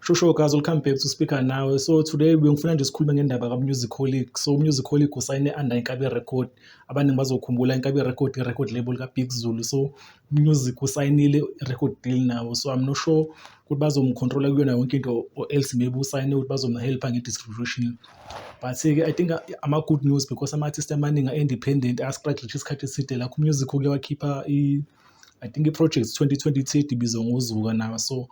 Shosho guys, welcome back to Speaker Now. So today ngifuna nje sikhulume ngendaba kaMusicolic. So Musicolic usayine under Inkabi Record. Abaningi bazokhumbula Inkabi Record i-record label kaBig Zulu. So Music usayinile record deal nawo. So I'm not sure ukuthi bazomcontrola kuyona yonke into or else maybe usayine ukuthi bazomhelpa nge-distribution. But I think ama-good news because ama-artist amaningi are-independent astruggle isikhathi eside la ku-Music uke wakhipha I think i-project 2023 ibizwa ngoZuka nawo. So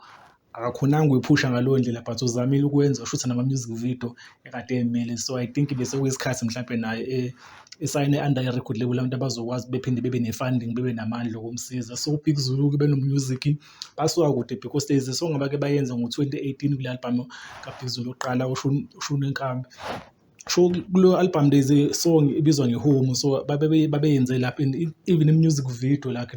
akakhonanga uyiphusha ngaloyo ndlela but uzamile ukwenza ushuthi nama-music video ekade emele. So I think bese kuyisikhathi mhlampe naye esayine under i-record label abantu abazokwazi bephinde bebe ne-funding bebe namandla okumsiza. So Big Zulu beno-music basuka kude because there's a song abake bayenza ngo-2018 kule album kaBig Zulu oqala ushune Nkambi. Sho kulo album there's a song ibizwa ngeHome. So babeyenze lapha and even i-music video like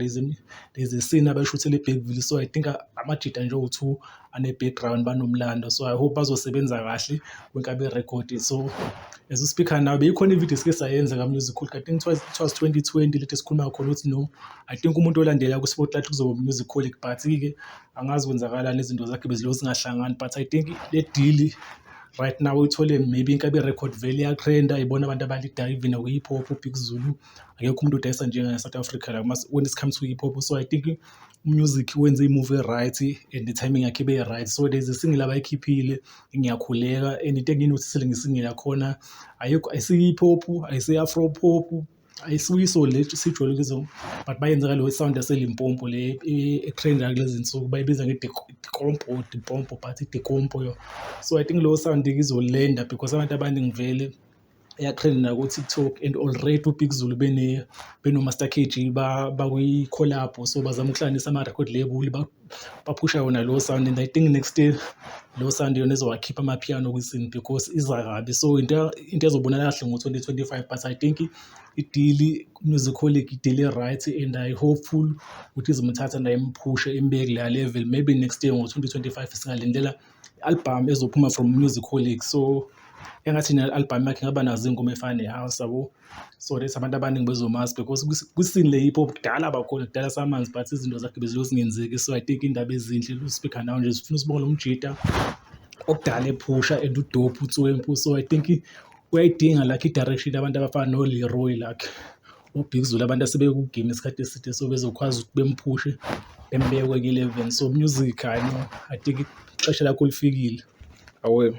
there's a scene abashuthele eBergville. So I think amajita nje u2 ane-background banomlando. So I hope bazosebenza kahle kwiNkabi Record. So as we speak now beyikhona ivideo esike sayenza kaMusicolic. I think it was 2020 lethi sikhuluma khona ukuthi no I think umuntu olandela ku-spotlight kuzoba Musicolic but ke angazi kwenzakalani izinto zakhe bezilo singahlangani but I think le deal right now uthole maybe Inkabi Record vele yatrenda ibona abantu abalidayo even ku-hip hop Big Zulu akekho umuntu udayisa njenga South Africa like when it comes to hip hop. So I think music wenze i-move right and the timing yakhe be right. So there's a single abayikhiphile Ngiyakhuleka and into enginotisile ngesingle yakhona ayikho ayisi-hip hop ayisi-afro pop ayisuyiso le sijwayele kuzo but bayenza ngalo sound yaseLimpopo le etrenda kulezi insuku bayibiza nge-dekompo but i-dekompo yo. So I think lo sound izolenda because abantu abaningi vele yatrenda ku-TikTok and already uBig Zulu beno-Master KG bakwi-collab. So bazama ukuhlanganisa ama-record label baphusha yona lo sound and I think next year lo sound yona ezowakhipha amapiano kwisini because iza kabi. So into ezobonakala kahle ngo-2025 but I think i-deal Musicolic i-deal right and I hopeful ukuthi izomthatha naye imphushe imbeke la level maybe next year ngo-2025 singalindela album ezophuma from Musicolic. So engathi ne-album yakhe ngaba nazo ingoma efana ne-house yabo. So there's abantu abaningi bezomazi because kwisini le hip hop kudala bakhona kudala samanzi but izinto zakhe bezilo zingenzeki. So I think indaba ezinhle uSpeaker Now nje sifuna usibone lo mjita okudala ephusha and udope uTswempu. So I think uyayidinga like i-direction abantu abafana noLeroy like uBig Zulu abantu asebekugame isikhathi eside so bezokwazi ukuthi bemphushe bembeke ku-11. So music I think ixesha lakho lifikile awe.